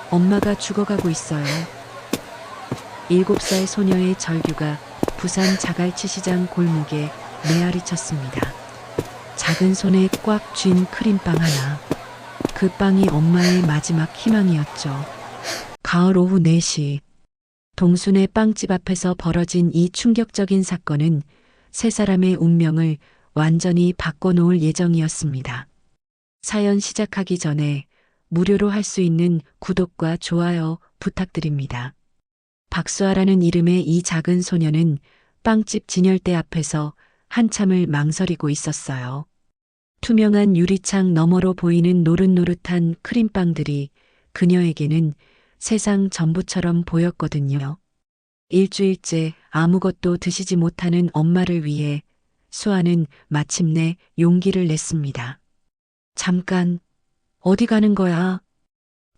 엄마가 죽어가고 있어요. 7살 소녀의 절규가 부산 자갈치 시장 골목에 메아리 쳤습니다. 작은 손에 꽉 쥔 크림빵 하나. 그 빵이 엄마의 마지막 희망이었죠. 가을 오후 4시. 동순의 빵집 앞에서 벌어진 이 충격적인 사건은 세 사람의 운명을 완전히 바꿔놓을 예정이었습니다. 사연 시작하기 전에 무료로 할 수 있는 구독과 좋아요 부탁드립니다. 박수아라는 이름의 이 작은 소녀는 빵집 진열대 앞에서 한참을 망설이고 있었어요. 투명한 유리창 너머로 보이는 노릇노릇한 크림빵들이 그녀에게는 세상 전부처럼 보였거든요. 일주일째 아무것도 드시지 못하는 엄마를 위해 수아는 마침내 용기를 냈습니다. 잠깐, 어디 가는 거야?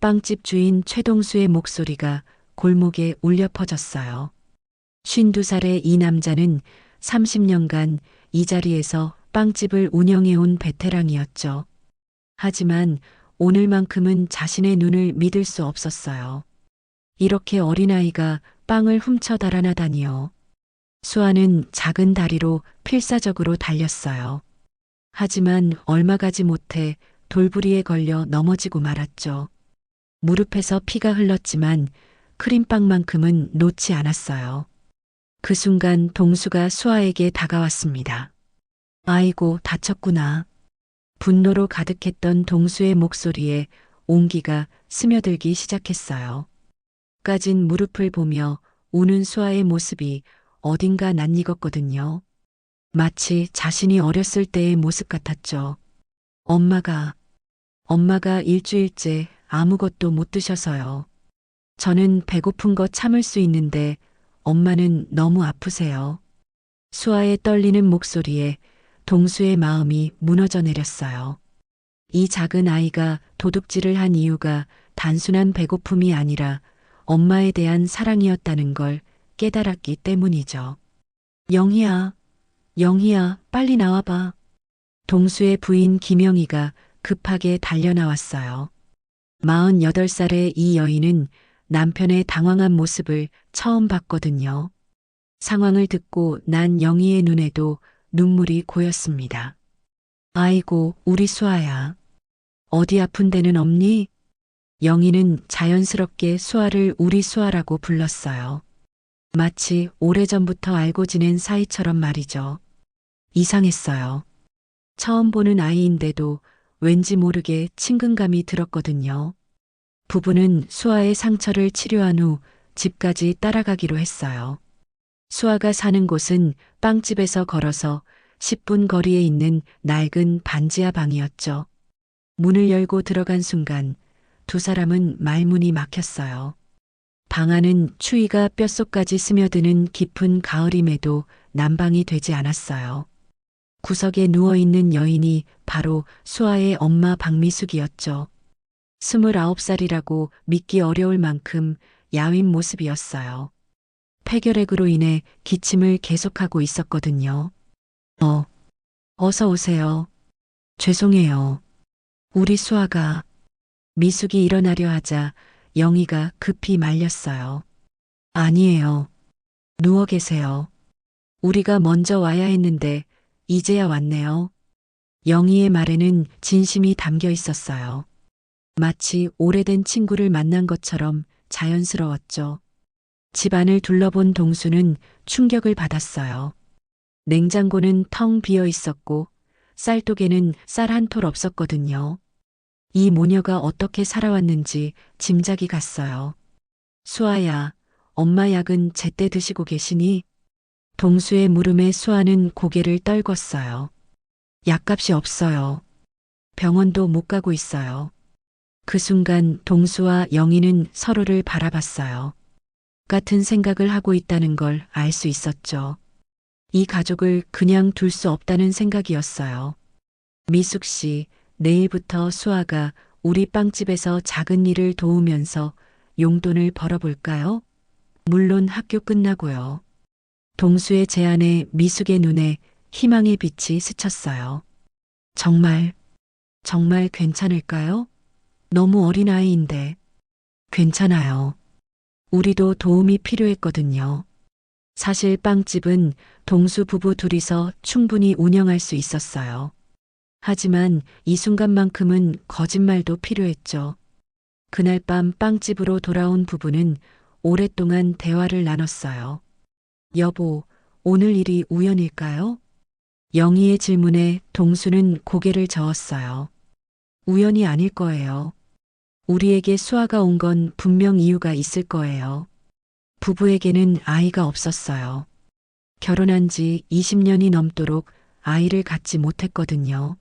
빵집 주인 최동수의 목소리가 골목에 울려 퍼졌어요. 52살의 이 남자는 30년간 이 자리에서 빵집을 운영해온 베테랑이었죠. 하지만 오늘만큼은 자신의 눈을 믿을 수 없었어요. 이렇게 어린아이가 빵을 훔쳐 달아나다니요. 수아는 작은 다리로 필사적으로 달렸어요. 하지만 얼마 가지 못해 돌부리에 걸려 넘어지고 말았죠. 무릎에서 피가 흘렀지만 크림빵만큼은 놓지 않았어요. 그 순간 동수가 수아에게 다가왔습니다. 아이고, 다쳤구나. 분노로 가득했던 동수의 목소리에 온기가 스며들기 시작했어요. 까진 무릎을 보며 우는 수아의 모습이 어딘가 낯익었거든요. 마치 자신이 어렸을 때의 모습 같았죠. 엄마가 일주일째 아무것도 못 드셔서요. 저는 배고픈 거 참을 수 있는데 엄마는 너무 아프세요. 수아의 떨리는 목소리에 동수의 마음이 무너져 내렸어요. 이 작은 아이가 도둑질을 한 이유가 단순한 배고픔이 아니라 엄마에 대한 사랑이었다는 걸 깨달았기 때문이죠. 영희야, 빨리 나와봐. 동수의 부인 김영희가 급하게 달려나왔어요. 48살의 이 여인은 남편의 당황한 모습을 처음 봤거든요. 상황을 듣고 난 영희의 눈에도 눈물이 고였습니다. 아이고, 우리 수아야. 어디 아픈 데는 없니? 영희는 자연스럽게 수아를 우리 수아라고 불렀어요. 마치 오래전부터 알고 지낸 사이처럼 말이죠. 이상했어요. 처음 보는 아이인데도 왠지 모르게 친근감이 들었거든요. 부부는 수아의 상처를 치료한 후 집까지 따라가기로 했어요. 수아가 사는 곳은 빵집에서 걸어서 10분 거리에 있는 낡은 반지하 방이었죠. 문을 열고 들어간 순간 두 사람은 말문이 막혔어요. 방 안은 추위가 뼛속까지 스며드는 깊은 가을임에도 난방이 되지 않았어요. 구석에 누워있는 여인이 바로 수아의 엄마 박미숙이었죠. 29살이라고 믿기 어려울 만큼 야윈 모습이었어요. 폐결핵으로 인해 기침을 계속하고 있었거든요. 어서 오세요. 죄송해요. 우리 수아가. 미숙이 일어나려 하자 영희가 급히 말렸어요. 아니에요. 누워 계세요. 우리가 먼저 와야 했는데 이제야 왔네요. 영희의 말에는 진심이 담겨 있었어요. 마치 오래된 친구를 만난 것처럼 자연스러웠죠. 집안을 둘러본 동수는 충격을 받았어요. 냉장고는 텅 비어 있었고 쌀독에는 쌀 한 톨 없었거든요. 이 모녀가 어떻게 살아왔는지 짐작이 갔어요. 수아야, 엄마 약은 제때 드시고 계시니? 동수의 물음에 수아는 고개를 떨궜어요. 약값이 없어요. 병원도 못 가고 있어요. 그 순간 동수와 영희는 서로를 바라봤어요. 같은 생각을 하고 있다는 걸 알 수 있었죠. 이 가족을 그냥 둘 수 없다는 생각이었어요. 미숙 씨, 내일부터 수아가 우리 빵집에서 작은 일을 도우면서 용돈을 벌어볼까요? 물론 학교 끝나고요. 동수의 제안에 미숙의 눈에 희망의 빛이 스쳤어요. 정말 괜찮을까요? 너무 어린아이인데. 괜찮아요. 우리도 도움이 필요했거든요. 사실 빵집은 동수 부부 둘이서 충분히 운영할 수 있었어요. 하지만 이 순간만큼은 거짓말도 필요했죠. 그날 밤 빵집으로 돌아온 부부는 오랫동안 대화를 나눴어요. 여보, 오늘 일이 우연일까요? 영희의 질문에 동수는 고개를 저었어요. 우연이 아닐 거예요. 우리에게 수아가 온 건 분명 이유가 있을 거예요. 부부에게는 아이가 없었어요. 결혼한 지 20년이 넘도록 아이를 갖지 못했거든요.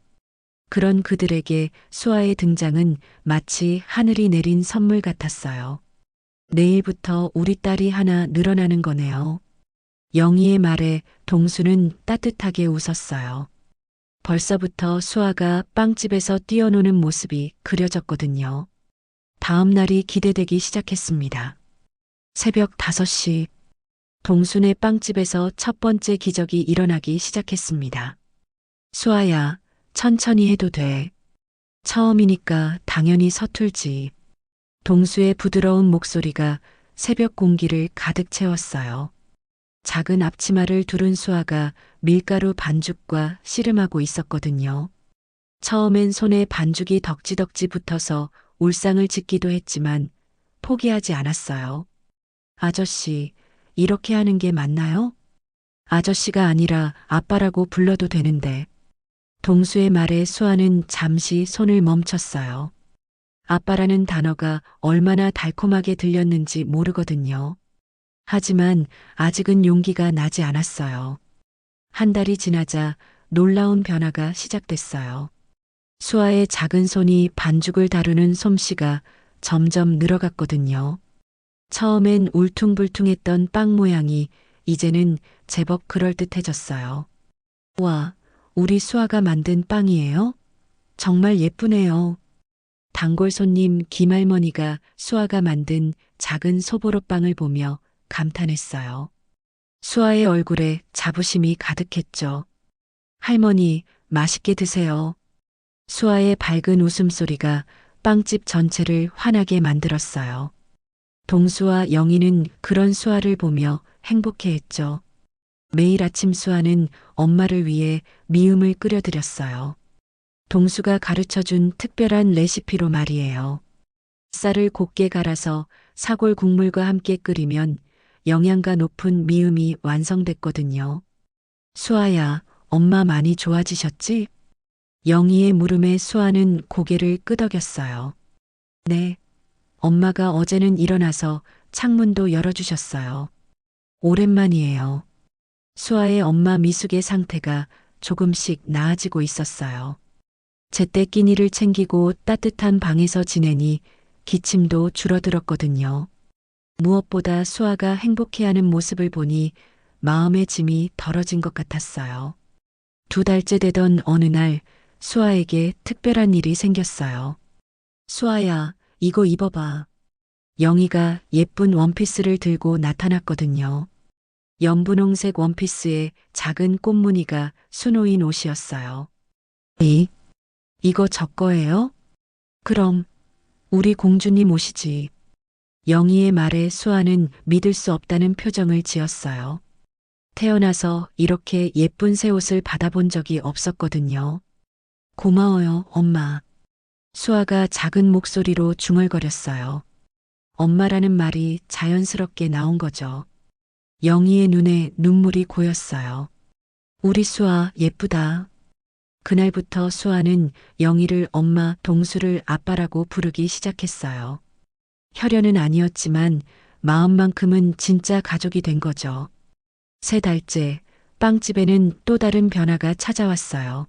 그런 그들에게 수아의 등장은 마치 하늘이 내린 선물 같았어요. 내일부터 우리 딸이 하나 늘어나는 거네요. 영희의 말에 동수는 따뜻하게 웃었어요. 벌써부터 수아가 빵집에서 뛰어노는 모습이 그려졌거든요. 다음 날이 기대되기 시작했습니다. 새벽 5시, 동순의 빵집에서 첫 번째 기적이 일어나기 시작했습니다. 수아야, 천천히 해도 돼. 처음이니까 당연히 서툴지. 동수의 부드러운 목소리가 새벽 공기를 가득 채웠어요. 작은 앞치마를 두른 수아가 밀가루 반죽과 씨름하고 있었거든요. 처음엔 손에 반죽이 덕지덕지 붙어서 울상을 짓기도 했지만 포기하지 않았어요. 아저씨, 이렇게 하는 게 맞나요? 아저씨가 아니라 아빠라고 불러도 되는데. 동수의 말에 수아는 잠시 손을 멈췄어요. 아빠라는 단어가 얼마나 달콤하게 들렸는지 모르거든요. 하지만 아직은 용기가 나지 않았어요. 한 달이 지나자 놀라운 변화가 시작됐어요. 수아의 작은 손이 반죽을 다루는 솜씨가 점점 늘어갔거든요. 처음엔 울퉁불퉁했던 빵 모양이 이제는 제법 그럴듯해졌어요. 와, 우리 수아가 만든 빵이에요? 정말 예쁘네요. 단골 손님 김할머니가 수아가 만든 작은 소보로빵을 보며 감탄했어요. 수아의 얼굴에 자부심이 가득했죠. 할머니, 맛있게 드세요. 수아의 밝은 웃음소리가 빵집 전체를 환하게 만들었어요. 동수와 영희는 그런 수아를 보며 행복해했죠. 매일 아침 수아는 엄마를 위해 미음을 끓여드렸어요. 동수가 가르쳐준 특별한 레시피로 말이에요. 쌀을 곱게 갈아서 사골 국물과 함께 끓이면 영양가 높은 미음이 완성됐거든요. 수아야, 엄마 많이 좋아지셨지? 영희의 물음에 수아는 고개를 끄덕였어요. 네, 엄마가 어제는 일어나서 창문도 열어주셨어요. 오랜만이에요. 수아의 엄마 미숙의 상태가 조금씩 나아지고 있었어요. 제때 끼니를 챙기고 따뜻한 방에서 지내니 기침도 줄어들었거든요. 무엇보다 수아가 행복해하는 모습을 보니 마음의 짐이 덜어진 것 같았어요. 2달째 되던 어느 날 수아에게 특별한 일이 생겼어요. 수아야, 이거 입어봐. 영희가 예쁜 원피스를 들고 나타났거든요. 연분홍색 원피스에 작은 꽃무늬가 수놓인 옷이었어요. 이거 저 거예요? 그럼 우리 공주님 옷이지. 영희의 말에 수아는 믿을 수 없다는 표정을 지었어요. 태어나서 이렇게 예쁜 새 옷을 받아본 적이 없었거든요. 고마워요, 엄마. 수아가 작은 목소리로 중얼거렸어요. 엄마라는 말이 자연스럽게 나온 거죠. 영희의 눈에 눈물이 고였어요. 우리 수아 예쁘다. 그날부터 수아는 영희를 엄마, 동수를 아빠라고 부르기 시작했어요. 혈연은 아니었지만 마음만큼은 진짜 가족이 된 거죠. 3달째 빵집에는 또 다른 변화가 찾아왔어요.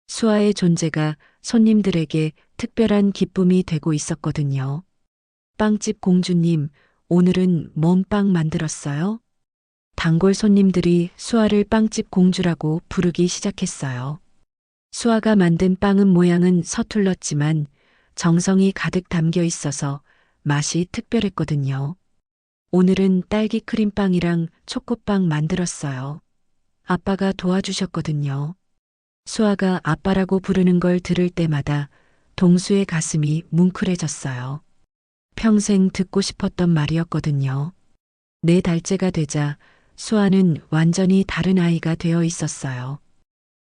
수아의 존재가 손님들에게 특별한 기쁨이 되고 있었거든요. 빵집 공주님, 오늘은 뭔 빵 만들었어요? 단골 손님들이 수아를 빵집 공주라고 부르기 시작했어요. 수아가 만든 빵은 모양은 서툴렀지만 정성이 가득 담겨 있어서 맛이 특별했거든요. 오늘은 딸기 크림빵이랑 초코빵 만들었어요. 아빠가 도와주셨거든요. 수아가 아빠라고 부르는 걸 들을 때마다 동수의 가슴이 뭉클해졌어요. 평생 듣고 싶었던 말이었거든요. 4달째가 되자 수아는 완전히 다른 아이가 되어 있었어요.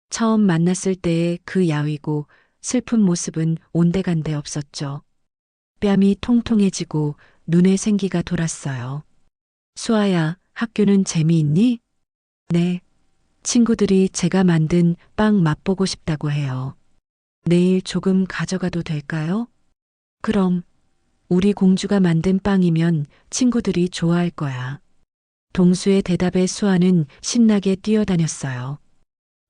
처음 만났을 때의 그 야위고 슬픈 모습은 온데간데 없었죠. 뺨이 통통해지고 눈에 생기가 돌았어요. 수아야, 학교는 재미있니? 네. 친구들이 제가 만든 빵 맛보고 싶다고 해요. 내일 조금 가져가도 될까요? 그럼 우리 공주가 만든 빵이면 친구들이 좋아할 거야. 동수의 대답에 수아는 신나게 뛰어다녔어요.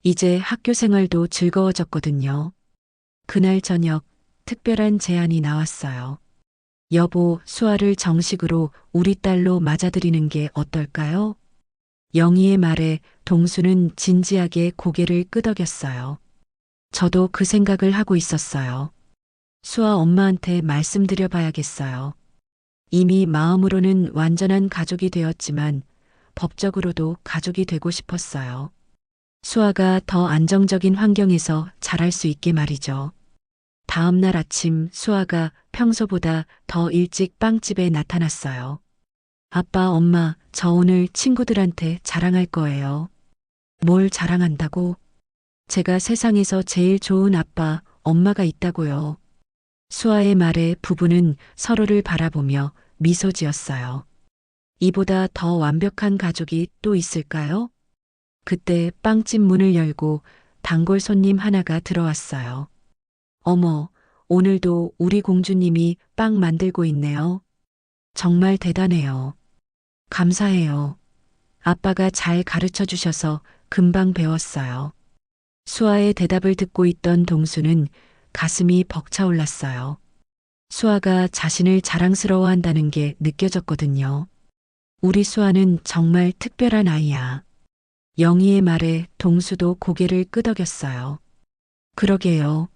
이제 학교 생활도 즐거워졌거든요. 그날 저녁 특별한 제안이 나왔어요. 여보, 수아를 정식으로 우리 딸로 맞아들이는 게 어떨까요? 영희의 말에 동수는 진지하게 고개를 끄덕였어요. 저도 그 생각을 하고 있었어요. 수아 엄마한테 말씀드려 봐야겠어요. 이미 마음으로는 완전한 가족이 되었지만 법적으로도 가족이 되고 싶었어요. 수아가 더 안정적인 환경에서 자랄 수 있게 말이죠. 다음 날 아침 수아가 평소보다 더 일찍 빵집에 나타났어요. 아빠, 엄마, 저 오늘 친구들한테 자랑할 거예요. 뭘 자랑한다고? 제가 세상에서 제일 좋은 아빠, 엄마가 있다고요. 수아의 말에 부부는 서로를 바라보며 미소 지었어요. 이보다 더 완벽한 가족이 또 있을까요? 그때 빵집 문을 열고 단골 손님 하나가 들어왔어요. 어머, 오늘도 우리 공주님이 빵 만들고 있네요. 정말 대단해요. 감사해요. 아빠가 잘 가르쳐 주셔서 금방 배웠어요. 수아의 대답을 듣고 있던 동수는 가슴이 벅차올랐어요. 수아가 자신을 자랑스러워한다는 게 느껴졌거든요. 우리 수아는 정말 특별한 아이야. 영희의 말에 동수도 고개를 끄덕였어요. 그러게요.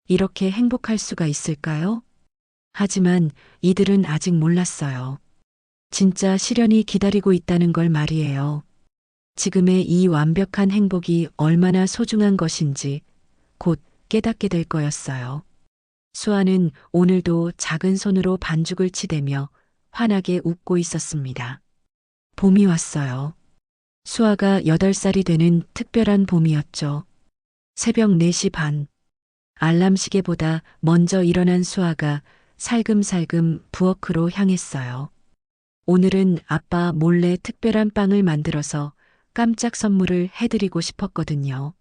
이렇게 행복할 수가 있을까요? 하지만 이들은 아직 몰랐어요. 진짜 시련이 기다리고 있다는 걸 말이에요. 지금의 이 완벽한 행복이 얼마나 소중한 것인지 곧 깨닫게 될 거였어요. 수아는 오늘도 작은 손으로 반죽을 치대며 환하게 웃고 있었습니다. 봄이 왔어요. 수아가 8살이 되는 특별한 봄이었죠. 새벽 4시 반. 알람 시계보다 먼저 일어난 수아가 살금살금 부엌으로 향했어요. 오늘은 아빠 몰래 특별한 빵을 만들어서 깜짝 선물을 해드리고 싶었거든요.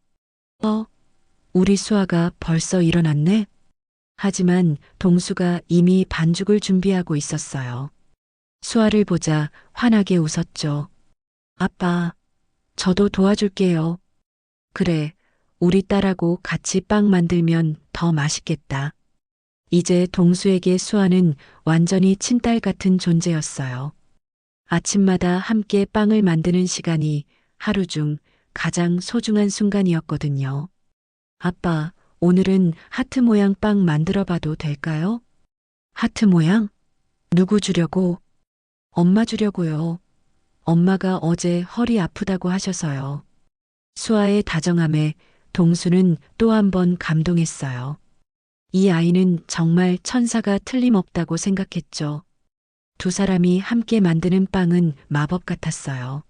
우리 수아가 벌써 일어났네? 하지만 동수가 이미 반죽을 준비하고 있었어요. 수아를 보자 환하게 웃었죠. 아빠, 저도 도와줄게요. 그래, 우리 딸하고 같이 빵 만들면 더 맛있겠다. 이제 동수에게 수아는 완전히 친딸 같은 존재였어요. 아침마다 함께 빵을 만드는 시간이 하루 중 가장 소중한 순간이었거든요. 아빠, 오늘은 하트 모양 빵 만들어 봐도 될까요? 하트 모양? 누구 주려고? 엄마 주려고요. 엄마가 어제 허리 아프다고 하셔서요. 수아의 다정함에 동수는 또 한 번 감동했어요. 이 아이는 정말 천사가 틀림없다고 생각했죠. 두 사람이 함께 만드는 빵은 마법 같았어요.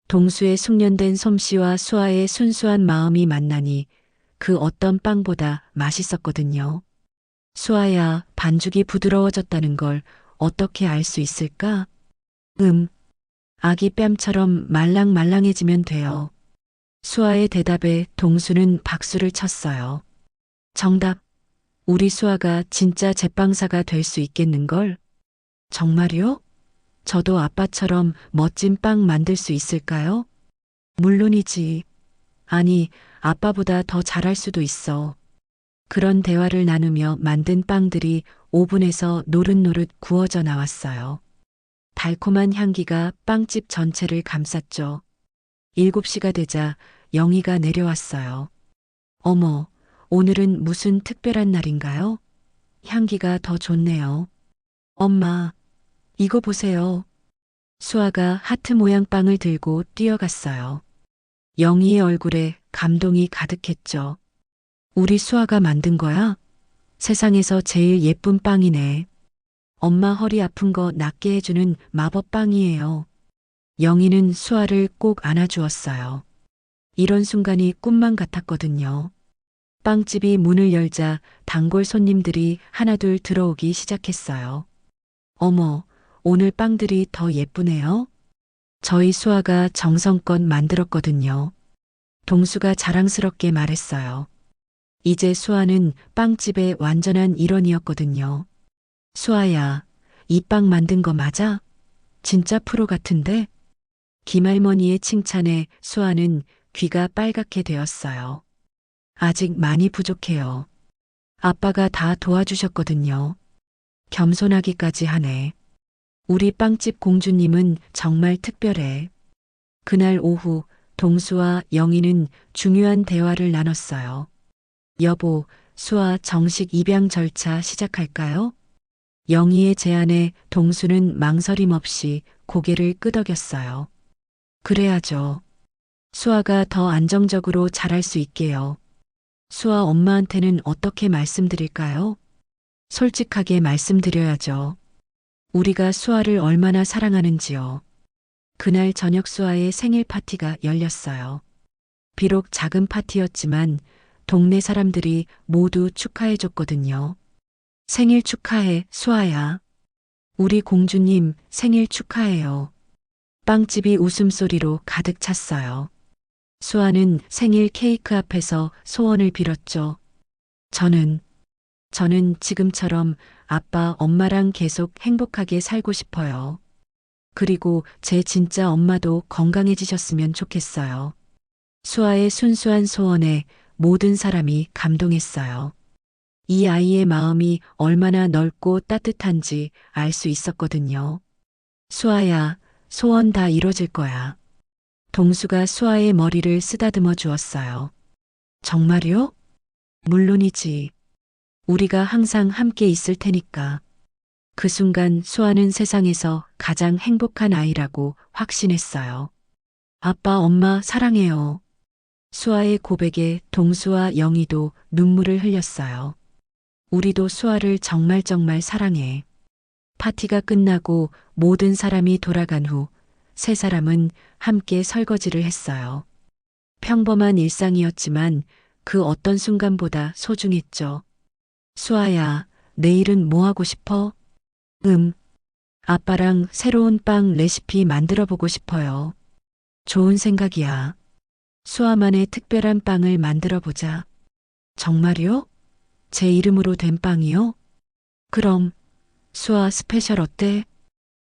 동수의 숙련된 솜씨와 수아의 순수한 마음이 만나니 그 어떤 빵보다 맛있었거든요. 수아야, 반죽이 부드러워졌다는 걸 어떻게 알 수 있을까? 아기 뺨처럼 말랑말랑해지면 돼요. 수아의 대답에 동수는 박수를 쳤어요. 정답. 우리 수아가 진짜 제빵사가 될 수 있겠는걸? 정말요? 저도 아빠처럼 멋진 빵 만들 수 있을까요? 물론이지. 아니, 아빠보다 더 잘할 수도 있어. 그런 대화를 나누며 만든 빵들이 오븐에서 노릇노릇 구워져 나왔어요. 달콤한 향기가 빵집 전체를 감쌌죠. 7시가 되자 영희가 내려왔어요. 어머, 오늘은 무슨 특별한 날인가요? 향기가 더 좋네요. 엄마, 이거 보세요. 수아가 하트 모양 빵을 들고 뛰어갔어요. 영희의 얼굴에 감동이 가득했죠. 우리 수아가 만든 거야? 세상에서 제일 예쁜 빵이네. 엄마 허리 아픈 거 낫게 해주는 마법빵이에요. 영희는 수아를 꼭 안아주었어요. 이런 순간이 꿈만 같았거든요. 빵집이 문을 열자 단골 손님들이 하나둘 들어오기 시작했어요. 어머, 오늘 빵들이 더 예쁘네요. 저희 수아가 정성껏 만들었거든요. 동수가 자랑스럽게 말했어요. 이제 수아는 빵집의 완전한 일원이었거든요. 수아야, 이 빵 만든 거 맞아? 진짜 프로 같은데? 김할머니의 칭찬에 수아는 귀가 빨갛게 되었어요. 아직 많이 부족해요. 아빠가 다 도와주셨거든요. 겸손하기까지 하네. 우리 빵집 공주님은 정말 특별해. 그날 오후 동수와 영희는 중요한 대화를 나눴어요. 여보, 수아 정식 입양 절차 시작할까요? 영희의 제안에 동수는 망설임 없이 고개를 끄덕였어요. 그래야죠. 수아가 더 안정적으로 자랄 수 있게요. 수아 엄마한테는 어떻게 말씀드릴까요? 솔직하게 말씀드려야죠. 우리가 수아를 얼마나 사랑하는지요. 그날 저녁 수아의 생일 파티가 열렸어요. 비록 작은 파티였지만 동네 사람들이 모두 축하해줬거든요. 생일 축하해, 수아야. 우리 공주님 생일 축하해요. 빵집이 웃음소리로 가득 찼어요. 수아는 생일 케이크 앞에서 소원을 빌었죠. 저는 지금처럼 아빠, 엄마랑 계속 행복하게 살고 싶어요. 그리고 제 진짜 엄마도 건강해지셨으면 좋겠어요. 수아의 순수한 소원에 모든 사람이 감동했어요. 이 아이의 마음이 얼마나 넓고 따뜻한지 알 수 있었거든요. 수아야, 소원 다 이뤄질 거야. 동수가 수아의 머리를 쓰다듬어 주었어요. 정말요? 물론이지. 우리가 항상 함께 있을 테니까. 그 순간 수아는 세상에서 가장 행복한 아이라고 확신했어요. 아빠, 엄마 사랑해요. 수아의 고백에 동수와 영희도 눈물을 흘렸어요. 우리도 수아를 정말 정말 사랑해. 파티가 끝나고 모든 사람이 돌아간 후 세 사람은 함께 설거지를 했어요. 평범한 일상이었지만 그 어떤 순간보다 소중했죠. 수아야, 내일은 뭐 하고 싶어? 아빠랑 새로운 빵 레시피 만들어 보고 싶어요. 좋은 생각이야. 수아만의 특별한 빵을 만들어 보자. 정말요? 제 이름으로 된 빵이요? 그럼 수아 스페셜 어때?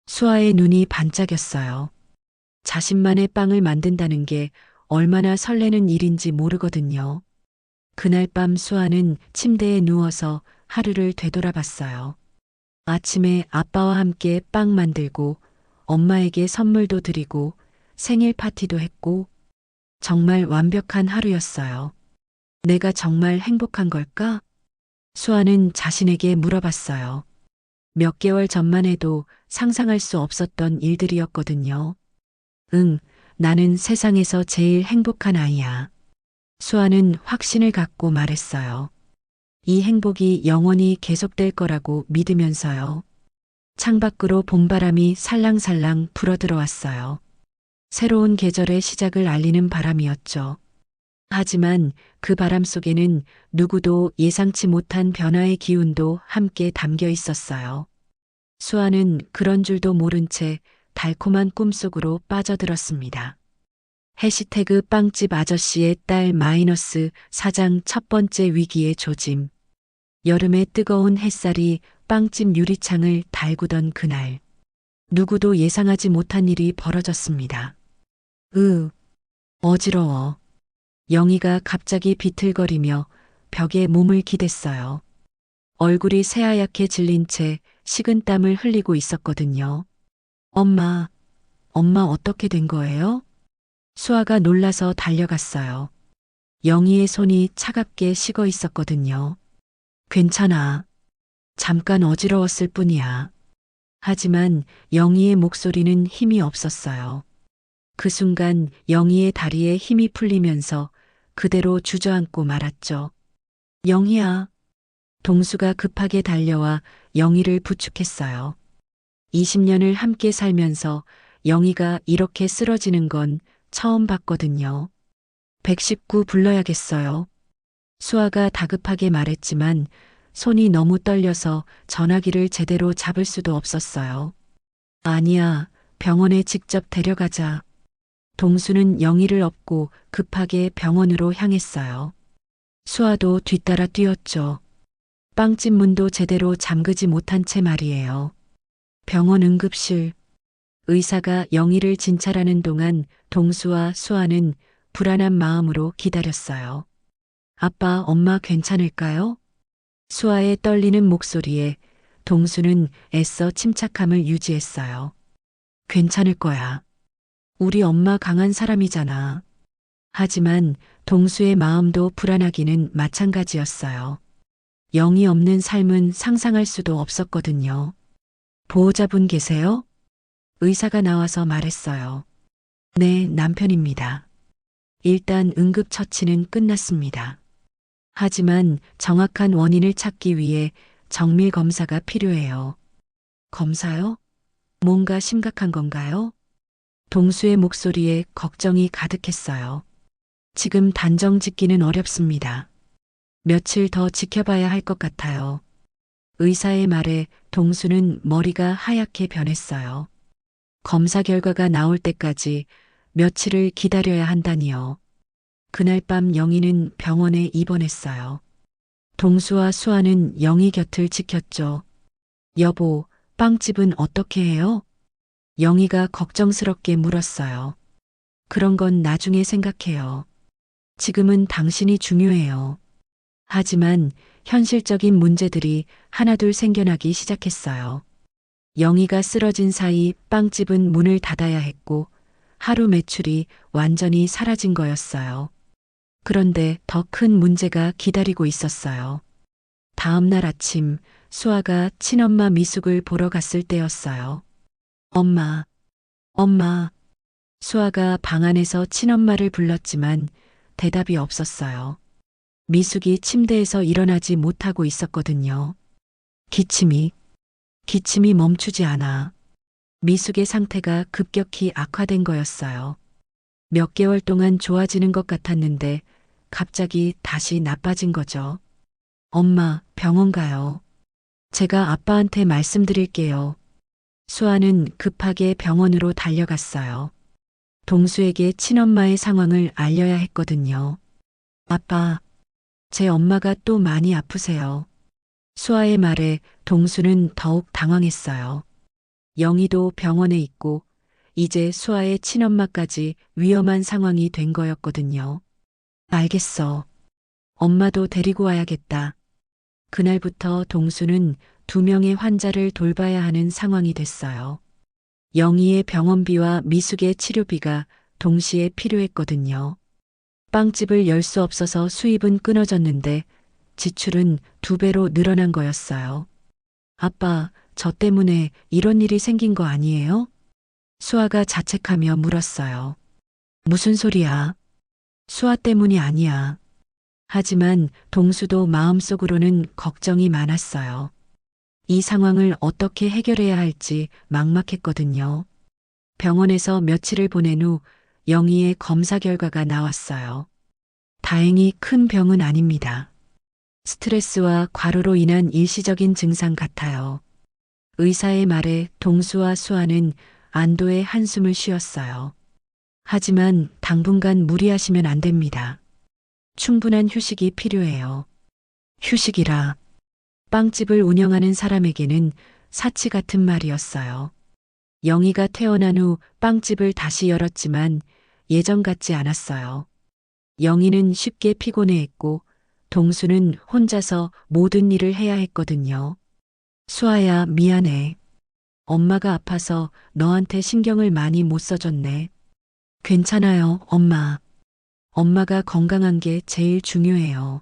수아의 눈이 반짝였어요. 자신만의 빵을 만든다는 게 얼마나 설레는 일인지 모르거든요. 그날 밤 수아는 침대에 누워서 하루를 되돌아봤어요. 아침에 아빠와 함께 빵 만들고 엄마에게 선물도 드리고 생일 파티도 했고 정말 완벽한 하루였어요. 내가 정말 행복한 걸까? 수아는 자신에게 물어봤어요. 몇 개월 전만 해도 상상할 수 없었던 일들이었거든요. 응, 나는 세상에서 제일 행복한 아이야. 수아는 확신을 갖고 말했어요. 이 행복이 영원히 계속될 거라고 믿으면서요. 창밖으로 봄바람이 살랑살랑 불어들어왔어요. 새로운 계절의 시작을 알리는 바람이었죠. 하지만 그 바람 속에는 누구도 예상치 못한 변화의 기운도 함께 담겨 있었어요. 수아는 그런 줄도 모른 채 달콤한 꿈속으로 빠져들었습니다. 해시태그 빵집 아저씨의 딸 -4장 첫 번째 위기의 조짐. 여름의 뜨거운 햇살이 빵집 유리창을 달구던 그날. 누구도 예상하지 못한 일이 벌어졌습니다. 어지러워. 영희가 갑자기 비틀거리며 벽에 몸을 기댔어요. 얼굴이 새하얗게 질린 채 식은땀을 흘리고 있었거든요. 엄마 어떻게 된 거예요? 수아가 놀라서 달려갔어요. 영희의 손이 차갑게 식어 있었거든요. 괜찮아. 잠깐 어지러웠을 뿐이야. 하지만 영희의 목소리는 힘이 없었어요. 그 순간 영희의 다리에 힘이 풀리면서 그대로 주저앉고 말았죠. 영희야. 동수가 급하게 달려와 영희를 부축했어요. 20년을 함께 살면서 영희가 이렇게 쓰러지는 건 처음 봤거든요. 119 불러야겠어요. 수아가 다급하게 말했지만 손이 너무 떨려서 전화기를 제대로 잡을 수도 없었어요. 아니야, 병원에 직접 데려가자. 동수는 영희를 업고 급하게 병원으로 향했어요. 수아도 뒤따라 뛰었죠. 빵집 문도 제대로 잠그지 못한 채 말이에요. 병원 응급실. 의사가 영희를 진찰하는 동안 동수와 수아는 불안한 마음으로 기다렸어요. 아빠, 엄마 괜찮을까요? 수아의 떨리는 목소리에 동수는 애써 침착함을 유지했어요. 괜찮을 거야. 우리 엄마 강한 사람이잖아. 하지만 동수의 마음도 불안하기는 마찬가지였어요. 영이 없는 삶은 상상할 수도 없었거든요. 보호자분 계세요? 의사가 나와서 말했어요. 네, 남편입니다. 일단 응급처치는 끝났습니다. 하지만 정확한 원인을 찾기 위해 정밀 검사가 필요해요. 검사요? 뭔가 심각한 건가요? 동수의 목소리에 걱정이 가득했어요. 지금 단정 짓기는 어렵습니다. 며칠 더 지켜봐야 할 것 같아요. 의사의 말에 동수는 머리가 하얗게 변했어요. 검사 결과가 나올 때까지 며칠을 기다려야 한다니요. 그날 밤 영희는 병원에 입원했어요. 동수와 수아는 영희 곁을 지켰죠. 여보, 빵집은 어떻게 해요? 영희가 걱정스럽게 물었어요. 그런 건 나중에 생각해요. 지금은 당신이 중요해요. 하지만 현실적인 문제들이 하나둘 생겨나기 시작했어요. 영희가 쓰러진 사이 빵집은 문을 닫아야 했고 하루 매출이 완전히 사라진 거였어요. 그런데 더 큰 문제가 기다리고 있었어요. 다음 날 아침 수아가 친엄마 미숙을 보러 갔을 때였어요. 엄마, 엄마. 수아가 방 안에서 친엄마를 불렀지만 대답이 없었어요. 미숙이 침대에서 일어나지 못하고 있었거든요. 기침이 멈추지 않아. 미숙의 상태가 급격히 악화된 거였어요. 몇 개월 동안 좋아지는 것 같았는데 갑자기 다시 나빠진 거죠. 엄마, 병원 가요. 제가 아빠한테 말씀드릴게요. 수아는 급하게 병원으로 달려갔어요. 동수에게 친엄마의 상황을 알려야 했거든요. 아빠, 제 엄마가 또 많이 아프세요. 수아의 말에 동수는 더욱 당황했어요. 영희도 병원에 있고 이제 수아의 친엄마까지 위험한 상황이 된 거였거든요. 알겠어. 엄마도 데리고 와야겠다. 그날부터 동수는 2명의 환자를 돌봐야 하는 상황이 됐어요. 영희의 병원비와 미숙의 치료비가 동시에 필요했거든요. 빵집을 열 수 없어서 수입은 끊어졌는데 지출은 2배로 늘어난 거였어요. 아빠, 저 때문에 이런 일이 생긴 거 아니에요? 수아가 자책하며 물었어요. 무슨 소리야? 수아 때문이 아니야. 하지만 동수도 마음속으로는 걱정이 많았어요. 이 상황을 어떻게 해결해야 할지 막막했거든요. 병원에서 며칠을 보낸 후 영희의 검사 결과가 나왔어요. 다행히 큰 병은 아닙니다. 스트레스와 과로로 인한 일시적인 증상 같아요. 의사의 말에 동수와 수아는 안도의 한숨을 쉬었어요. 하지만 당분간 무리하시면 안 됩니다. 충분한 휴식이 필요해요. 휴식이라. 빵집을 운영하는 사람에게는 사치 같은 말이었어요. 영희가 퇴원한 후 빵집을 다시 열었지만 예전 같지 않았어요. 영희는 쉽게 피곤해했고 동수는 혼자서 모든 일을 해야 했거든요. 수아야, 미안해. 엄마가 아파서 너한테 신경을 많이 못 써줬네. 괜찮아요, 엄마. 엄마가 건강한 게 제일 중요해요.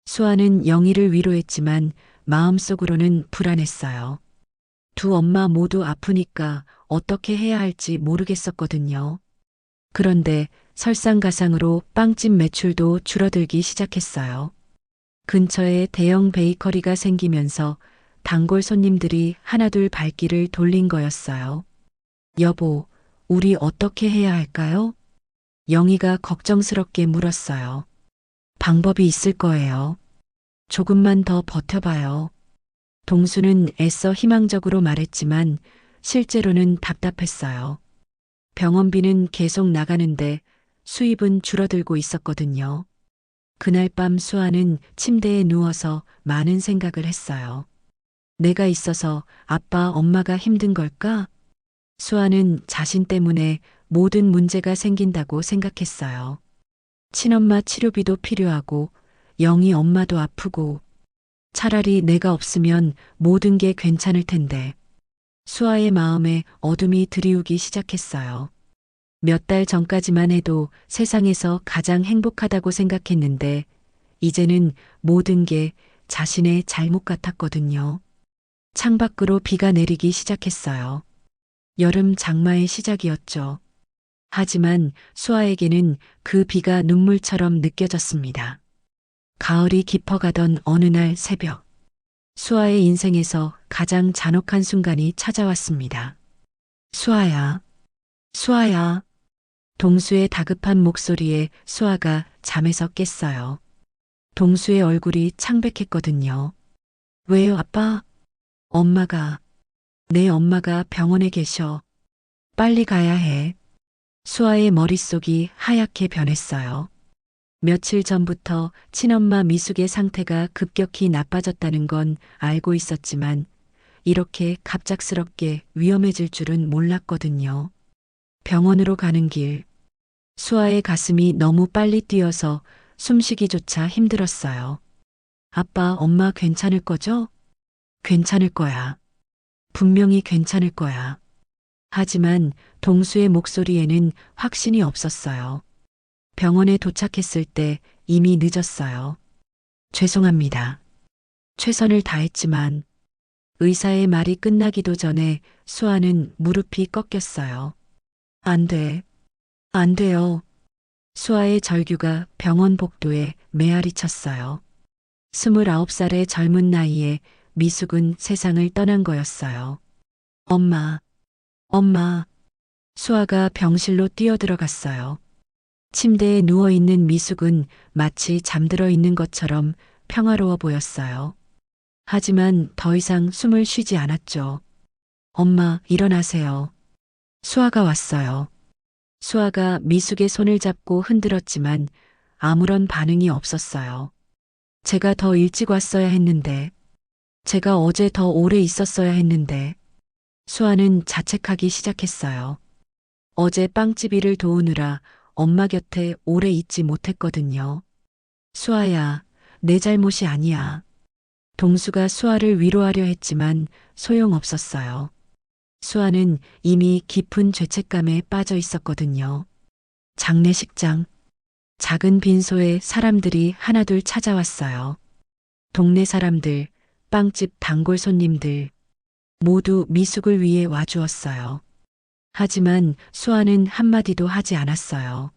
수아는 영희를 위로했지만 마음속으로는 불안했어요. 두 엄마 모두 아프니까 어떻게 해야 할지 모르겠었거든요. 그런데 설상가상으로 빵집 매출도 줄어들기 시작했어요. 근처에 대형 베이커리가 생기면서 단골 손님들이 하나둘 발길을 돌린 거였어요. 여보, 우리 어떻게 해야 할까요? 영희가 걱정스럽게 물었어요. 방법이 있을 거예요. 조금만 더 버텨봐요. 동수는 애써 희망적으로 말했지만 실제로는 답답했어요. 병원비는 계속 나가는데 수입은 줄어들고 있었거든요. 그날 밤 수아는 침대에 누워서 많은 생각을 했어요. 내가 있어서 아빠, 엄마가 힘든 걸까? 수아는 자신 때문에 모든 문제가 생긴다고 생각했어요. 친엄마 치료비도 필요하고 영희 엄마도 아프고 차라리 내가 없으면 모든 게 괜찮을 텐데. 수아의 마음에 어둠이 드리우기 시작했어요. 몇 달 전까지만 해도 세상에서 가장 행복하다고 생각했는데 이제는 모든 게 자신의 잘못 같았거든요. 창밖으로 비가 내리기 시작했어요. 여름 장마의 시작이었죠. 하지만 수아에게는 그 비가 눈물처럼 느껴졌습니다. 가을이 깊어가던 어느 날 새벽, 수아의 인생에서 가장 잔혹한 순간이 찾아왔습니다. 수아야, 수아야. 동수의 다급한 목소리에 수아가 잠에서 깼어요. 동수의 얼굴이 창백했거든요. 왜요, 아빠? 내 엄마가 병원에 계셔. 빨리 가야 해. 수아의 머릿속이 하얗게 변했어요. 며칠 전부터 친엄마 미숙의 상태가 급격히 나빠졌다는 건 알고 있었지만 이렇게 갑작스럽게 위험해질 줄은 몰랐거든요. 병원으로 가는 길. 수아의 가슴이 너무 빨리 뛰어서 숨쉬기조차 힘들었어요. 아빠, 엄마 괜찮을 거죠? 괜찮을 거야. 분명히 괜찮을 거야. 하지만 동수의 목소리에는 확신이 없었어요. 병원에 도착했을 때 이미 늦었어요. 죄송합니다. 최선을 다했지만 의사의 말이 끝나기도 전에 수아는 무릎이 꺾였어요. 안 돼. 안 돼요. 수아의 절규가 병원 복도에 메아리 쳤어요. 29살의 젊은 나이에 미숙은 세상을 떠난 거였어요. 엄마, 엄마. 수아가 병실로 뛰어들어갔어요. 침대에 누워있는 미숙은 마치 잠들어 있는 것처럼 평화로워 보였어요. 하지만 더 이상 숨을 쉬지 않았죠. 엄마, 일어나세요. 수아가 왔어요. 수아가 미숙의 손을 잡고 흔들었지만 아무런 반응이 없었어요. 제가 더 일찍 왔어야 했는데, 제가 어제 더 오래 있었어야 했는데, 수아는 자책하기 시작했어요. 어제 빵집 일을 도우느라 엄마 곁에 오래 있지 못했거든요. 수아야, 내 잘못이 아니야. 동수가 수아를 위로하려 했지만 소용없었어요. 수아는 이미 깊은 죄책감에 빠져 있었거든요. 장례식장. 작은 빈소에 사람들이 하나둘 찾아왔어요. 동네 사람들, 빵집 단골 손님들, 모두 미숙을 위해 와주었어요. 하지만 수아는 한마디도 하지 않았어요.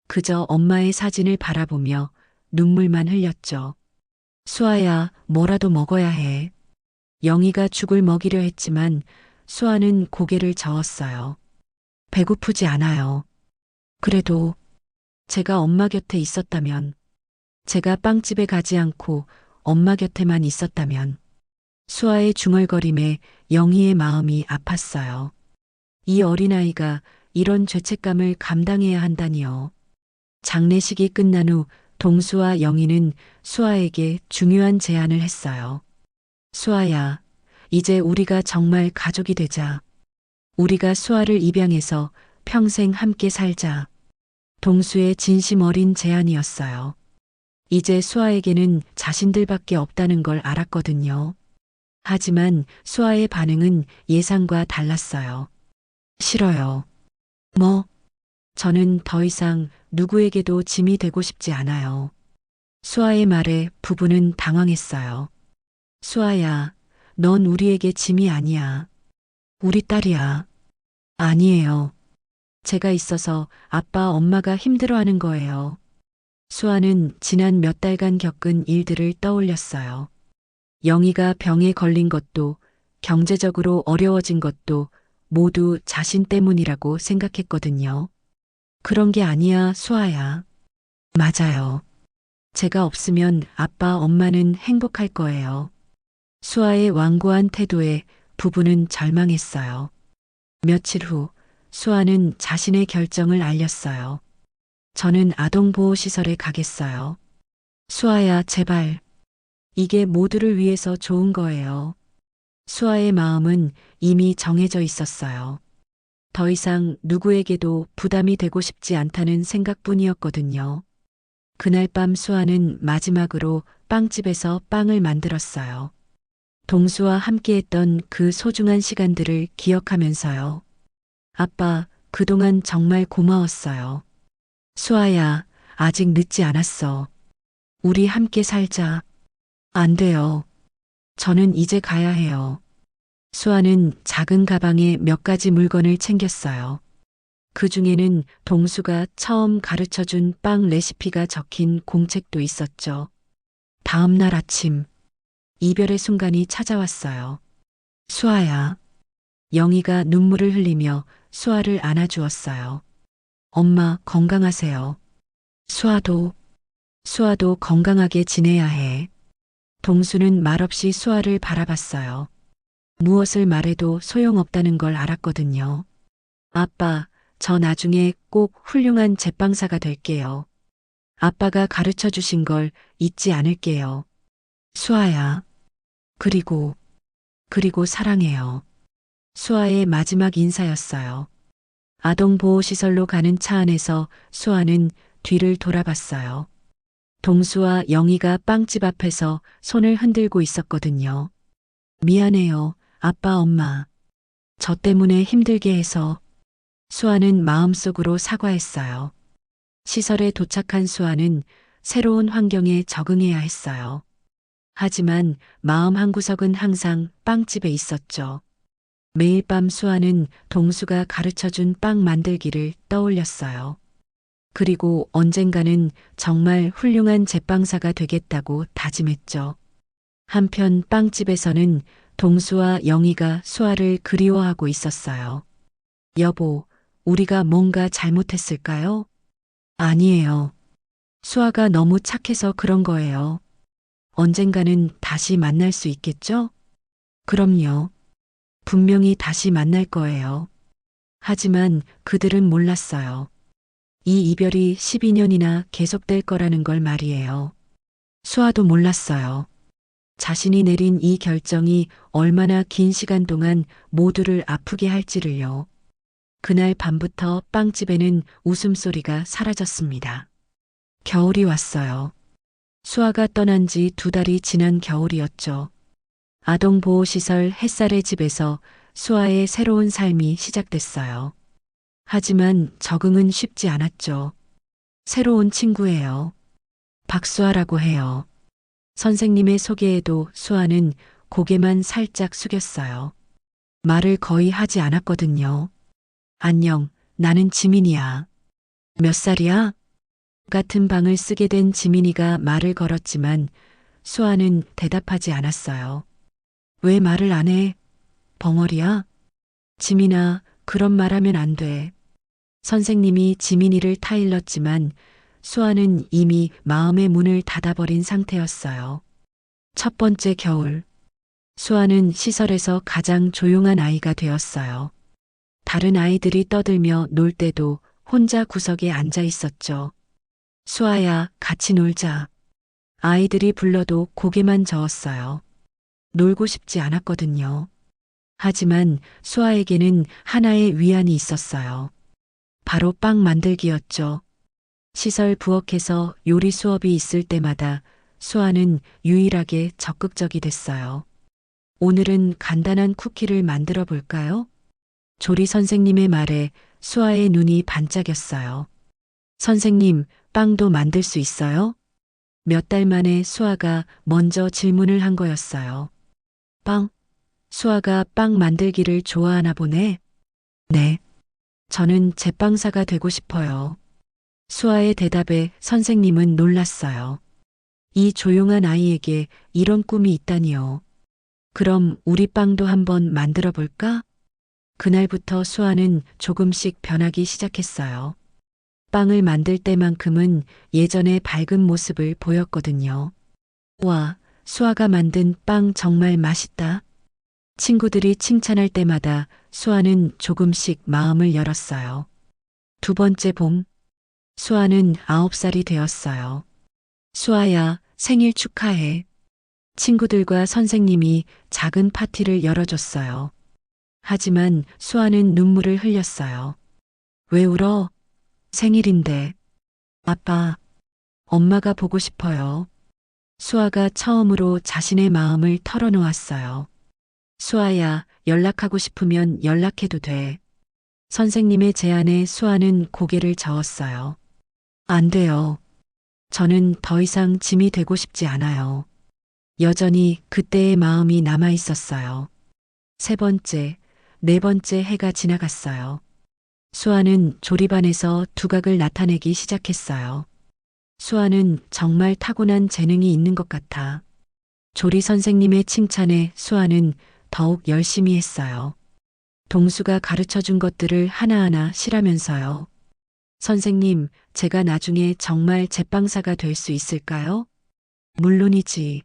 그저 엄마의 사진을 바라보며 눈물만 흘렸죠. 수아야, 뭐라도 먹어야 해. 영희가 죽을 먹이려 했지만 수아는 고개를 저었어요. 배고프지 않아요. 그래도 제가 엄마 곁에 있었다면, 제가 빵집에 가지 않고 엄마 곁에만 있었다면, 수아의 중얼거림에 영희의 마음이 아팠어요. 이 어린아이가 이런 죄책감을 감당해야 한다니요. 장례식이 끝난 후 동수와 영희는 수아에게 중요한 제안을 했어요. 수아야, 이제 우리가 정말 가족이 되자. 우리가 수아를 입양해서 평생 함께 살자. 동수의 진심 어린 제안이었어요. 이제 수아에게는 자신들밖에 없다는 걸 알았거든요. 하지만 수아의 반응은 예상과 달랐어요. 싫어요. 뭐? 저는 더 이상 누구에게도 짐이 되고 싶지 않아요. 수아의 말에 부부는 당황했어요. 수아야, 넌 우리에게 짐이 아니야. 우리 딸이야. 아니에요. 제가 있어서 아빠, 엄마가 힘들어하는 거예요. 수아는 지난 몇 달간 겪은 일들을 떠올렸어요. 영희가 병에 걸린 것도 경제적으로 어려워진 것도 모두 자신 때문이라고 생각했거든요. 그런 게 아니야, 수아야. 맞아요. 제가 없으면 아빠, 엄마는 행복할 거예요. 수아의 완고한 태도에 부부는 절망했어요. 며칠 후 수아는 자신의 결정을 알렸어요. 저는 아동보호시설에 가겠어요. 수아야, 제발. 이게 모두를 위해서 좋은 거예요. 수아의 마음은 이미 정해져 있었어요. 더 이상 누구에게도 부담이 되고 싶지 않다는 생각뿐이었거든요. 그날 밤 수아는 마지막으로 빵집에서 빵을 만들었어요. 동수와 함께했던 그 소중한 시간들을 기억하면서요. 아빠, 그동안 정말 고마웠어요. 수아야, 아직 늦지 않았어. 우리 함께 살자. 안 돼요. 저는 이제 가야 해요. 수아는 작은 가방에 몇 가지 물건을 챙겼어요. 그 중에는 동수가 처음 가르쳐 준 빵 레시피가 적힌 공책도 있었죠. 다음 날 아침, 이별의 순간이 찾아왔어요. 수아야. 영희가 눈물을 흘리며 수아를 안아주었어요. 엄마, 건강하세요. 수아도 건강하게 지내야 해. 동수는 말없이 수아를 바라봤어요. 무엇을 말해도 소용없다는 걸 알았거든요. 아빠, 저 나중에 꼭 훌륭한 제빵사가 될게요. 아빠가 가르쳐 주신 걸 잊지 않을게요. 수아야. 그리고 사랑해요. 수아의 마지막 인사였어요. 아동보호시설로 가는 차 안에서 수아는 뒤를 돌아봤어요. 동수와 영희가 빵집 앞에서 손을 흔들고 있었거든요. 미안해요, 아빠, 엄마. 저 때문에 힘들게 해서. 수아는 마음속으로 사과했어요. 시설에 도착한 수아는 새로운 환경에 적응해야 했어요. 하지만 마음 한구석은 항상 빵집에 있었죠. 매일 밤 수아는 동수가 가르쳐준 빵 만들기를 떠올렸어요. 그리고 언젠가는 정말 훌륭한 제빵사가 되겠다고 다짐했죠. 한편 빵집에서는 동수와 영희가 수아를 그리워하고 있었어요. 여보, 우리가 뭔가 잘못했을까요? 아니에요. 수아가 너무 착해서 그런 거예요. 언젠가는 다시 만날 수 있겠죠? 그럼요. 분명히 다시 만날 거예요. 하지만 그들은 몰랐어요. 이 이별이 12년이나 계속될 거라는 걸 말이에요. 수아도 몰랐어요. 자신이 내린 이 결정이 얼마나 긴 시간 동안 모두를 아프게 할지를요. 그날 밤부터 빵집에는 웃음소리가 사라졌습니다. 겨울이 왔어요. 수아가 떠난 지 2달이 지난 겨울이었죠. 아동보호시설 햇살의 집에서 수아의 새로운 삶이 시작됐어요. 하지만 적응은 쉽지 않았죠. 새로운 친구예요. 박수아라고 해요. 선생님의 소개에도 수아는 고개만 살짝 숙였어요. 말을 거의 하지 않았거든요. 안녕, 나는 지민이야. 몇 살이야? 같은 방을 쓰게 된 지민이가 말을 걸었지만 수아는 대답하지 않았어요. 왜 말을 안 해? 벙어리야? 지민아, 그런 말 하면 안 돼. 선생님이 지민이를 타일렀지만 수아는 이미 마음의 문을 닫아버린 상태였어요. 첫 번째 겨울. 수아는 시설에서 가장 조용한 아이가 되었어요. 다른 아이들이 떠들며 놀 때도 혼자 구석에 앉아 있었죠. 수아야, 같이 놀자. 아이들이 불러도 고개만 저었어요. 놀고 싶지 않았거든요. 하지만 수아에게는 하나의 위안이 있었어요. 바로 빵 만들기였죠. 시설 부엌에서 요리 수업이 있을 때마다 수아는 유일하게 적극적이 됐어요. 오늘은 간단한 쿠키를 만들어 볼까요? 조리 선생님의 말에 수아의 눈이 반짝였어요. 선생님, 빵도 만들 수 있어요? 몇 달 만에 수아가 먼저 질문을 한 거였어요. 빵? 수아가 빵 만들기를 좋아하나 보네. 네. 저는 제빵사가 되고 싶어요. 수아의 대답에 선생님은 놀랐어요. 이 조용한 아이에게 이런 꿈이 있다니요. 그럼 우리 빵도 한번 만들어 볼까? 그날부터 수아는 조금씩 변하기 시작했어요. 빵을 만들 때만큼은 예전의 밝은 모습을 보였거든요. 와, 수아가 만든 빵 정말 맛있다. 친구들이 칭찬할 때마다 수아는 조금씩 마음을 열었어요. 두 번째 봄, 수아는 9살이 되었어요. 수아야, 생일 축하해. 친구들과 선생님이 작은 파티를 열어줬어요. 하지만 수아는 눈물을 흘렸어요. 왜 울어? 생일인데. 아빠, 엄마가 보고 싶어요. 수아가 처음으로 자신의 마음을 털어놓았어요. 수아야, 연락하고 싶으면 연락해도 돼. 선생님의 제안에 수아는 고개를 저었어요. 안 돼요. 저는 더 이상 짐이 되고 싶지 않아요. 여전히 그때의 마음이 남아 있었어요. 세 번째, 네 번째 해가 지나갔어요. 수아는 조리반에서 두각을 나타내기 시작했어요. 수아는 정말 타고난 재능이 있는 것 같아. 조리 선생님의 칭찬에 수아는 더욱 열심히 했어요. 동수가 가르쳐 준 것들을 하나하나 실하면서요. 선생님, 제가 나중에 정말 제빵사가 될 수 있을까요? 물론이지.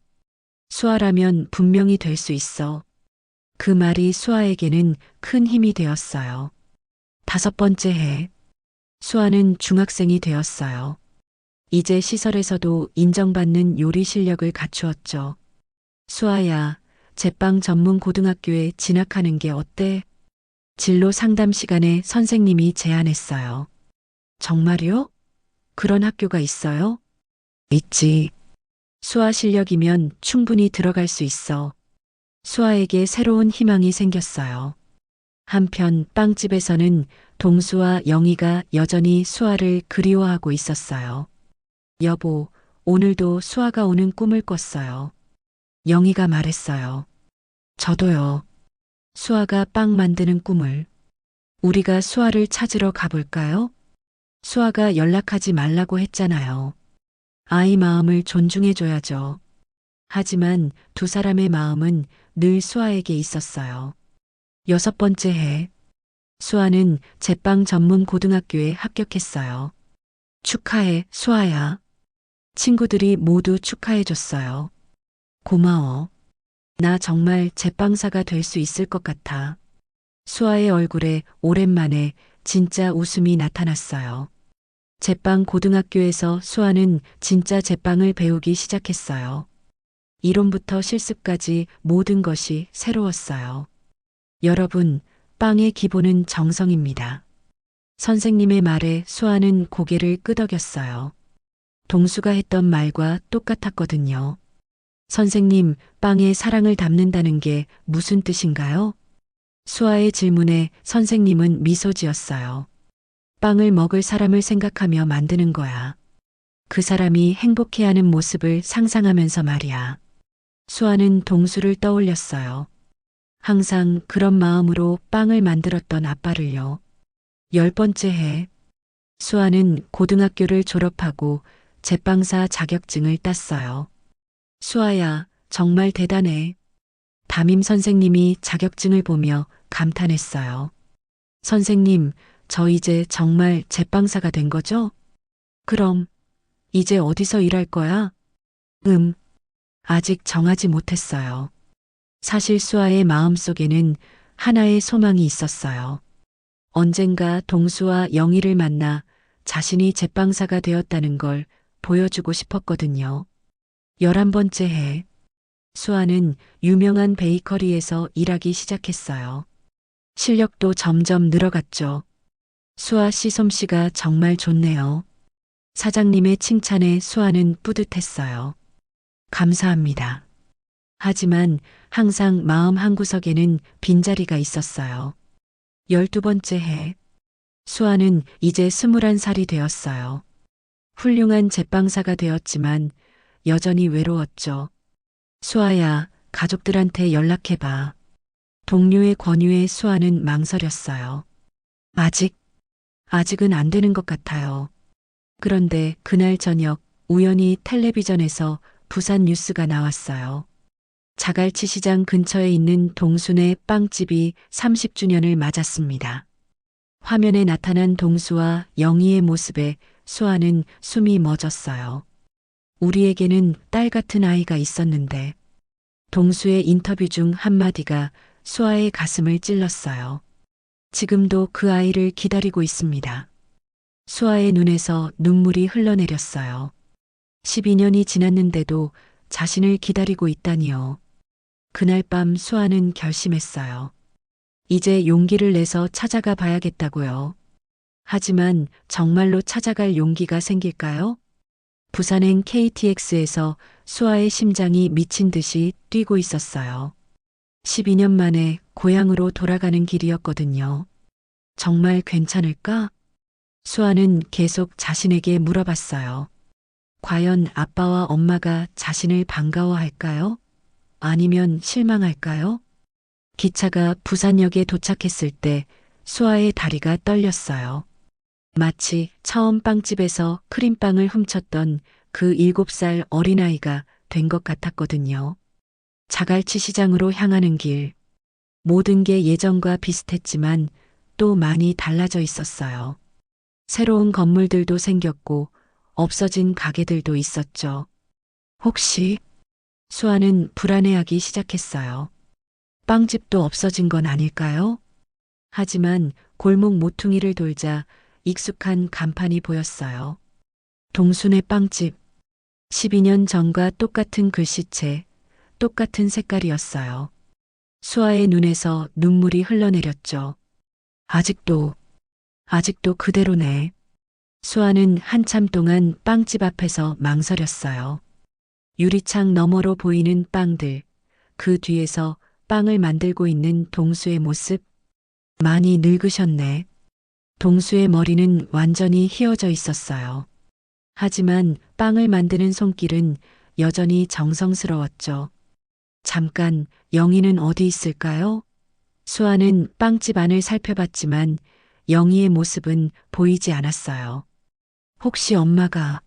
수아라면 분명히 될 수 있어. 그 말이 수아에게는 큰 힘이 되었어요. 다섯 번째 해. 수아는 중학생이 되었어요. 이제 시설에서도 인정받는 요리 실력을 갖추었죠. 수아야, 제빵 전문 고등학교에 진학하는 게 어때? 진로 상담 시간에 선생님이 제안했어요. 정말요? 그런 학교가 있어요? 있지. 수아 실력이면 충분히 들어갈 수 있어. 수아에게 새로운 희망이 생겼어요. 한편 빵집에서는 동수와 영희가 여전히 수아를 그리워하고 있었어요. 여보, 오늘도 수아가 오는 꿈을 꿨어요. 영희가 말했어요. 저도요. 수아가 빵 만드는 꿈을. 우리가 수아를 찾으러 가볼까요? 수아가 연락하지 말라고 했잖아요. 아이 마음을 존중해줘야죠. 하지만 두 사람의 마음은 늘 수아에게 있었어요. 여섯 번째 해. 수아는 제빵 전문 고등학교에 합격했어요. 축하해, 수아야. 친구들이 모두 축하해줬어요. 고마워. 나 정말 제빵사가 될 수 있을 것 같아. 수아의 얼굴에 오랜만에 진짜 웃음이 나타났어요. 제빵 고등학교에서 수아는 진짜 제빵을 배우기 시작했어요. 이론부터 실습까지 모든 것이 새로웠어요. 여러분, 빵의 기본은 정성입니다. 선생님의 말에 수아는 고개를 끄덕였어요. 동수가 했던 말과 똑같았거든요. 선생님, 빵에 사랑을 담는다는 게 무슨 뜻인가요? 수아의 질문에 선생님은 미소 지었어요. 빵을 먹을 사람을 생각하며 만드는 거야. 그 사람이 행복해하는 모습을 상상하면서 말이야. 수아는 동수를 떠올렸어요. 항상 그런 마음으로 빵을 만들었던 아빠를요. 열 번째 해. 수아는 고등학교를 졸업하고 제빵사 자격증을 땄어요. 수아야, 정말 대단해. 담임 선생님이 자격증을 보며 감탄했어요. 선생님, 저 이제 정말 제빵사가 된 거죠? 그럼, 이제 어디서 일할 거야? 아직 정하지 못했어요. 사실 수아의 마음속에는 하나의 소망이 있었어요. 언젠가 동수와 영희를 만나 자신이 제빵사가 되었다는 걸 보여주고 싶었거든요. 11번째 해. 수아는 유명한 베이커리에서 일하기 시작했어요. 실력도 점점 늘어갔죠. 수아 씨 솜씨가 정말 좋네요. 사장님의 칭찬에 수아는 뿌듯했어요. 감사합니다. 하지만 항상 마음 한구석에는 빈자리가 있었어요. 12번째 해. 수아는 이제 21살이 되었어요. 훌륭한 제빵사가 되었지만 여전히 외로웠죠. 수아야, 가족들한테 연락해봐. 동료의 권유에 수아는 망설였어요. 아직은 안 되는 것 같아요. 그런데 그날 저녁 우연히 텔레비전에서 부산 뉴스가 나왔어요. 자갈치 시장 근처에 있는 동순의 빵집이 30주년을 맞았습니다. 화면에 나타난 동수와 영희의 모습에 수아는 숨이 멎었어요. 우리에게는 딸 같은 아이가 있었는데 동수의 인터뷰 중 한마디가 수아의 가슴을 찔렀어요. 지금도 그 아이를 기다리고 있습니다. 수아의 눈에서 눈물이 흘러내렸어요. 12년이 지났는데도 자신을 기다리고 있다니요. 그날 밤 수아는 결심했어요. 이제 용기를 내서 찾아가 봐야겠다고요. 하지만 정말로 찾아갈 용기가 생길까요? 부산행 KTX에서 수아의 심장이 미친 듯이 뛰고 있었어요. 12년 만에 고향으로 돌아가는 길이었거든요. 정말 괜찮을까? 수아는 계속 자신에게 물어봤어요. 과연 아빠와 엄마가 자신을 반가워할까요? 아니면 실망할까요? 기차가 부산역에 도착했을 때 수아의 다리가 떨렸어요. 마치 처음 빵집에서 크림빵을 훔쳤던 그 7살 어린아이가 된 것 같았거든요. 자갈치 시장으로 향하는 길. 모든 게 예전과 비슷했지만 또 많이 달라져 있었어요. 새로운 건물들도 생겼고 없어진 가게들도 있었죠. 혹시 수아는 불안해하기 시작했어요. 빵집도 없어진 건 아닐까요? 하지만 골목 모퉁이를 돌자 익숙한 간판이 보였어요. 동순의 빵집. 12년 전과 똑같은 글씨체, 똑같은 색깔이었어요. 수아의 눈에서 눈물이 흘러내렸죠. 아직도 그대로네. 수아는 한참 동안 빵집 앞에서 망설였어요. 유리창 너머로 보이는 빵들, 그 뒤에서 빵을 만들고 있는 동수의 모습. 많이 늙으셨네. 동수의 머리는 완전히 휘어져 있었어요. 하지만 빵을 만드는 손길은 여전히 정성스러웠죠. 잠깐, 영희는 어디 있을까요? 수아는 빵집 안을 살펴봤지만 영희의 모습은 보이지 않았어요. 혹시 엄마가...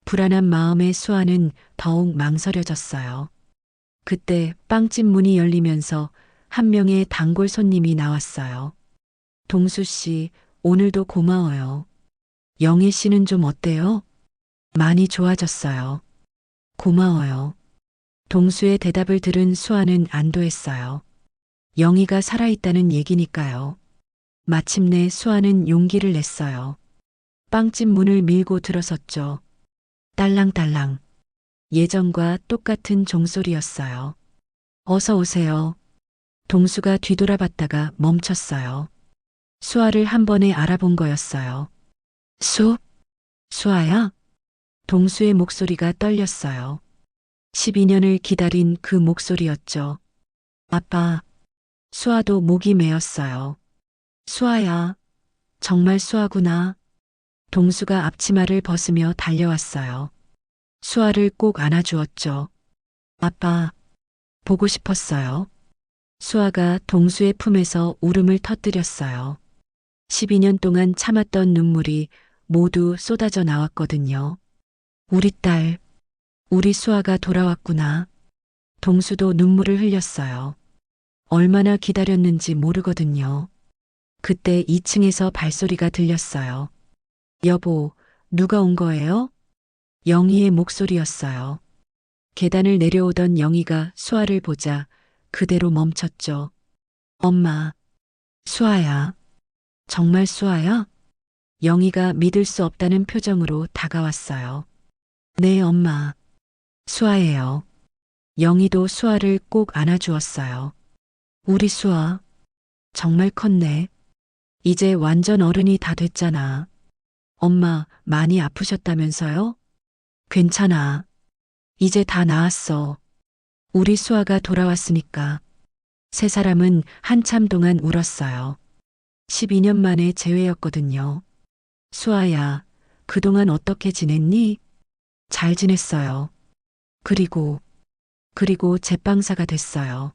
불안한 마음에 수아는 더욱 망설여졌어요. 그때 빵집 문이 열리면서 한 명의 단골 손님이 나왔어요. 동수 씨, 오늘도 고마워요. 영희 씨는 좀 어때요? 많이 좋아졌어요. 고마워요. 동수의 대답을 들은 수아는 안도했어요. 영희가 살아있다는 얘기니까요. 마침내 수아는 용기를 냈어요. 빵집 문을 밀고 들어섰죠. 딸랑딸랑. 예전과 똑같은 종소리였어요. 어서 오세요. 동수가 뒤돌아봤다가 멈췄어요. 수아를 한 번에 알아본 거였어요. 수아야? 동수의 목소리가 떨렸어요. 12년을 기다린 그 목소리였죠. 아빠. 수아도 목이 메었어요. 수아야. 정말 수아구나. 동수가 앞치마를 벗으며 달려왔어요. 수아를 꼭 안아주었죠. 아빠. 보고 싶었어요. 수아가 동수의 품에서 울음을 터뜨렸어요. 12년 동안 참았던 눈물이 모두 쏟아져 나왔거든요. 우리 딸, 우리 수아가 돌아왔구나. 동수도 눈물을 흘렸어요. 얼마나 기다렸는지 모르거든요. 그때 2층에서 발소리가 들렸어요. 여보, 누가 온 거예요? 영희의 목소리였어요. 계단을 내려오던 영희가 수아를 보자 그대로 멈췄죠. 엄마, 수아야. 정말 수아야? 영희가 믿을 수 없다는 표정으로 다가왔어요. 네, 엄마. 수아예요. 영희도 수아를 꼭 안아주었어요. 우리 수아. 정말 컸네. 이제 완전 어른이 다 됐잖아. 엄마, 많이 아프셨다면서요? 괜찮아. 이제 다 나았어. 우리 수아가 돌아왔으니까. 세 사람은 한참 동안 울었어요. 12년 만에 재회였거든요. 수아야, 그동안 어떻게 지냈니? 잘 지냈어요. 그리고 제빵사가 됐어요.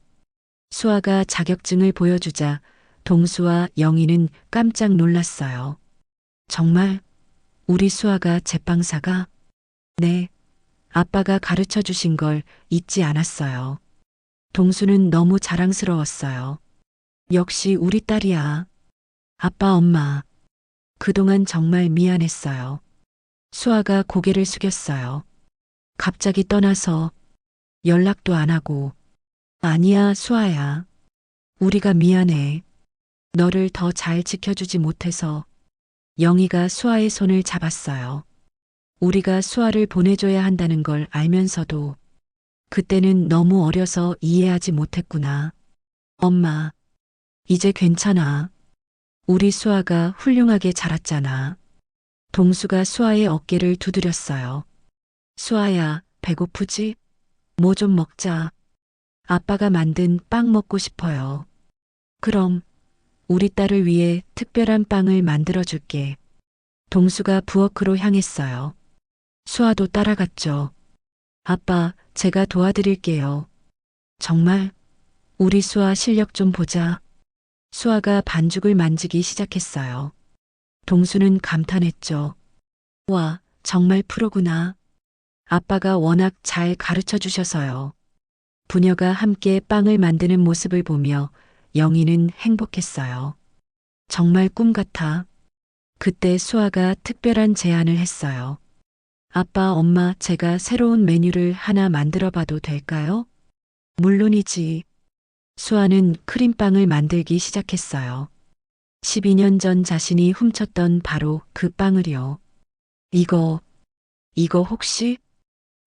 수아가 자격증을 보여주자 동수와 영희는 깜짝 놀랐어요. 정말? 우리 수아가 제빵 사가? 네. 아빠가 가르쳐 주신 걸 잊지 않았어요. 동수는 너무 자랑스러웠어요. 역시 우리 딸이야. 아빠, 엄마. 그동안 정말 미안했어요. 수아가 고개를 숙였어요. 갑자기 떠나서 연락도 안 하고. 아니야, 수아야. 우리가 미안해. 너를 더 잘 지켜주지 못해서. 영희가 수아의 손을 잡았어요. 우리가 수아를 보내줘야 한다는 걸 알면서도 그때는 너무 어려서 이해하지 못했구나. 엄마, 이제 괜찮아. 우리 수아가 훌륭하게 자랐잖아. 동수가 수아의 어깨를 두드렸어요. 수아야, 배고프지? 뭐 좀 먹자. 아빠가 만든 빵 먹고 싶어요. 그럼 우리 딸을 위해 특별한 빵을 만들어 줄게. 동수가 부엌으로 향했어요. 수아도 따라갔죠. 아빠, 제가 도와드릴게요. 정말? 우리 수아 실력 좀 보자. 수아가 반죽을 만지기 시작했어요. 동수는 감탄했죠. 와, 정말 프로구나. 아빠가 워낙 잘 가르쳐 주셔서요. 부녀가 함께 빵을 만드는 모습을 보며 영희는 행복했어요. 정말 꿈 같아. 그때 수아가 특별한 제안을 했어요. 아빠, 엄마, 제가 새로운 메뉴를 하나 만들어 봐도 될까요? 물론이지. 수아는 크림빵을 만들기 시작했어요. 12년 전 자신이 훔쳤던 바로 그 빵을요. 이거 혹시?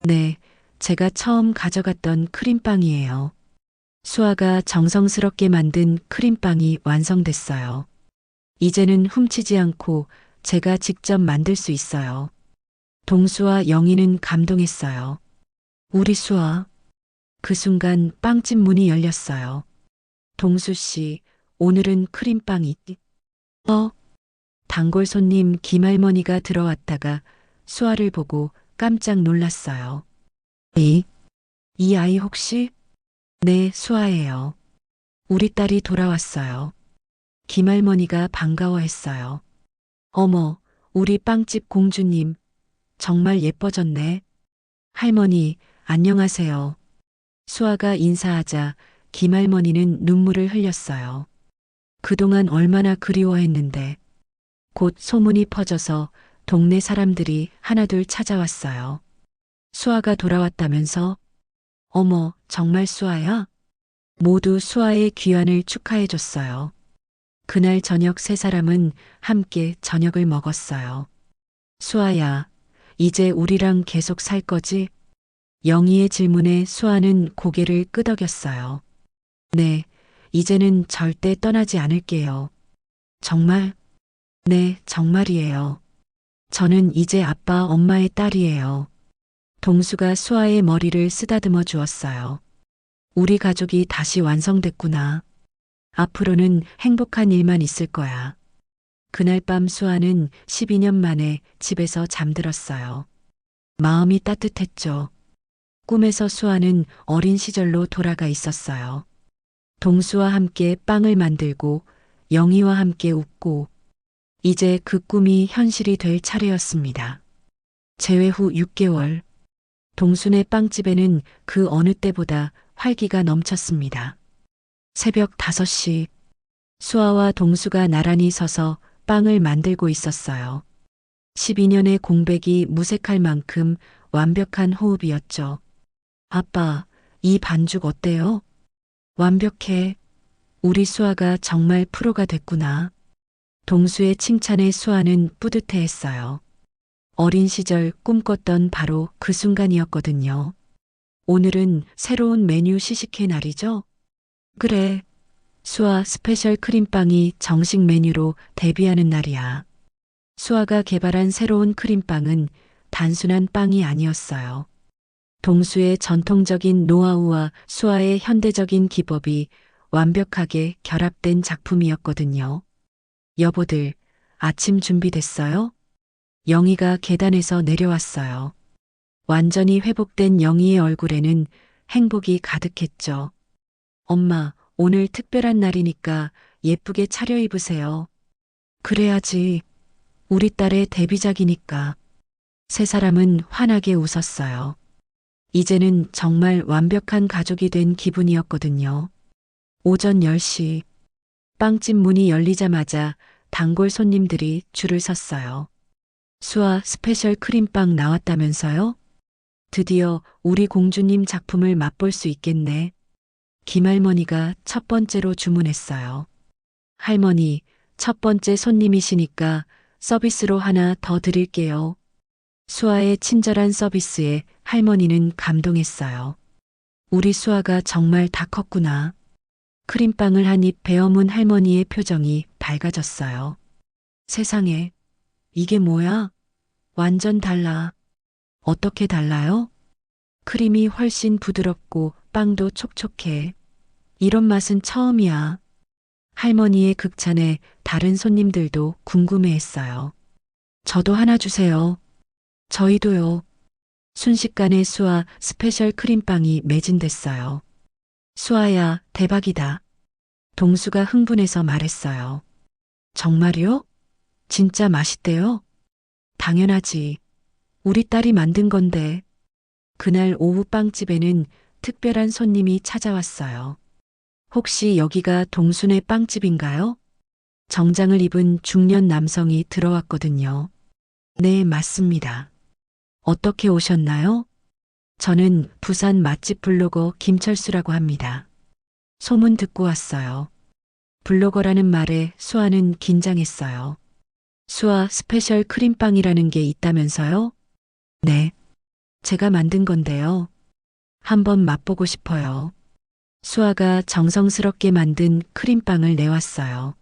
네, 제가 처음 가져갔던 크림빵이에요. 수아가 정성스럽게 만든 크림빵이 완성됐어요. 이제는 훔치지 않고 제가 직접 만들 수 있어요. 동수와 영희는 감동했어요. 우리 수아. 그 순간 빵집 문이 열렸어요. 동수 씨, 오늘은 크림빵이. 어? 단골 손님 김할머니가 들어왔다가 수아를 보고 깜짝 놀랐어요. 이 아이 혹시? 네, 수아예요. 우리 딸이 돌아왔어요. 김할머니가 반가워했어요. 어머, 우리 빵집 공주님, 정말 예뻐졌네. 할머니, 안녕하세요. 수아가 인사하자 김할머니는 눈물을 흘렸어요. 그동안 얼마나 그리워했는데. 곧 소문이 퍼져서 동네 사람들이 하나둘 찾아왔어요. 수아가 돌아왔다면서? 어머, 정말 수아야? 모두 수아의 귀환을 축하해줬어요. 그날 저녁 세 사람은 함께 저녁을 먹었어요. 수아야, 이제 우리랑 계속 살 거지? 영희의 질문에 수아는 고개를 끄덕였어요. 네, 이제는 절대 떠나지 않을게요. 정말? 네, 정말이에요. 저는 이제 아빠, 엄마의 딸이에요. 동수가 수아의 머리를 쓰다듬어 주었어요. 우리 가족이 다시 완성됐구나. 앞으로는 행복한 일만 있을 거야. 그날 밤 수아는 12년 만에 집에서 잠들었어요. 마음이 따뜻했죠. 꿈에서 수아는 어린 시절로 돌아가 있었어요. 동수와 함께 빵을 만들고 영희와 함께 웃고 이제 그 꿈이 현실이 될 차례였습니다. 재회 후 6개월, 동순의 빵집에는 그 어느 때보다 활기가 넘쳤습니다. 새벽 5시, 수아와 동수가 나란히 서서 빵을 만들고 있었어요. 12년의 공백이 무색할 만큼 완벽한 호흡이었죠. 아빠, 이 반죽 어때요? 완벽해. 우리 수아가 정말 프로가 됐구나. 동수의 칭찬에 수아는 뿌듯해했어요. 어린 시절 꿈꿨던 바로 그 순간이었거든요. 오늘은 새로운 메뉴 시식회 날이죠? 그래. 수아 스페셜 크림빵이 정식 메뉴로 데뷔하는 날이야. 수아가 개발한 새로운 크림빵은 단순한 빵이 아니었어요. 동수의 전통적인 노하우와 수아의 현대적인 기법이 완벽하게 결합된 작품이었거든요. 여보들, 아침 준비됐어요? 영희가 계단에서 내려왔어요. 완전히 회복된 영희의 얼굴에는 행복이 가득했죠. 엄마, 오늘 특별한 날이니까 예쁘게 차려입으세요. 그래야지. 우리 딸의 데뷔작이니까. 세 사람은 환하게 웃었어요. 이제는 정말 완벽한 가족이 된 기분이었거든요. 오전 10시, 빵집 문이 열리자마자 단골 손님들이 줄을 섰어요. 수아 스페셜 크림빵 나왔다면서요? 드디어 우리 공주님 작품을 맛볼 수 있겠네. 김할머니가 첫 번째로 주문했어요. 할머니, 첫 번째 손님이시니까 서비스로 하나 더 드릴게요. 수아의 친절한 서비스에 할머니는 감동했어요. 우리 수아가 정말 다 컸구나. 크림빵을 한 입 베어문 할머니의 표정이 밝아졌어요. 세상에, 이게 뭐야? 완전 달라. 어떻게 달라요? 크림이 훨씬 부드럽고 빵도 촉촉해. 이런 맛은 처음이야. 할머니의 극찬에 다른 손님들도 궁금해했어요. 저도 하나 주세요. 저희도요. 순식간에 수아 스페셜 크림빵이 매진됐어요. 수아야, 대박이다. 동수가 흥분해서 말했어요. 정말요? 진짜 맛있대요? 당연하지. 우리 딸이 만든 건데. 그날 오후 빵집에는 특별한 손님이 찾아왔어요. 혹시 여기가 동순의 빵집인가요? 정장을 입은 중년 남성이 들어왔거든요. 네, 맞습니다. 어떻게 오셨나요? 저는 부산 맛집 블로거 김철수라고 합니다. 소문 듣고 왔어요. 블로거라는 말에 수아는 긴장했어요. 수아 스페셜 크림빵이라는 게 있다면서요? 네. 제가 만든 건데요. 한번 맛보고 싶어요. 수아가 정성스럽게 만든 크림빵을 내왔어요.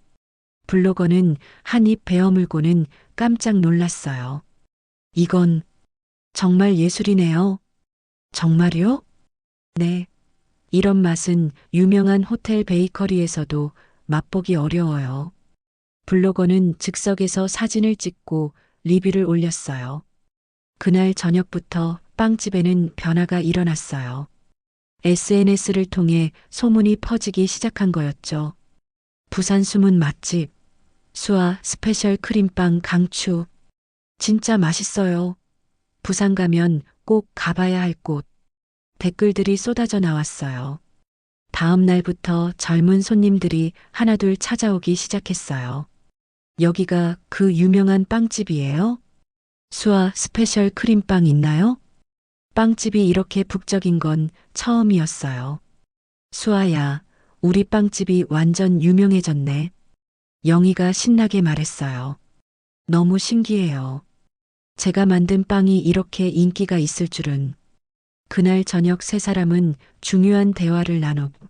블로거는 한 입 베어 물고는 깜짝 놀랐어요. 이건 정말 예술이네요. 정말요? 네. 이런 맛은 유명한 호텔 베이커리에서도 맛보기 어려워요. 블로거는 즉석에서 사진을 찍고 리뷰를 올렸어요. 그날 저녁부터 빵집에는 변화가 일어났어요. SNS를 통해 소문이 퍼지기 시작한 거였죠. 부산 숨은 맛집, 수아 스페셜 크림빵 강추. 진짜 맛있어요. 부산 가면 꼭 가봐야 할 곳. 댓글들이 쏟아져 나왔어요. 다음 날부터 젊은 손님들이 하나둘 찾아오기 시작했어요. 여기가 그 유명한 빵집이에요? 수아 스페셜 크림빵 있나요? 빵집이 이렇게 북적인 건 처음이었어요. 수아야, 우리 빵집이 완전 유명해졌네. 영희가 신나게 말했어요. 너무 신기해요. 제가 만든 빵이 이렇게 인기가 있을 줄은. 그날 저녁 세 사람은 중요한 대화를 나누고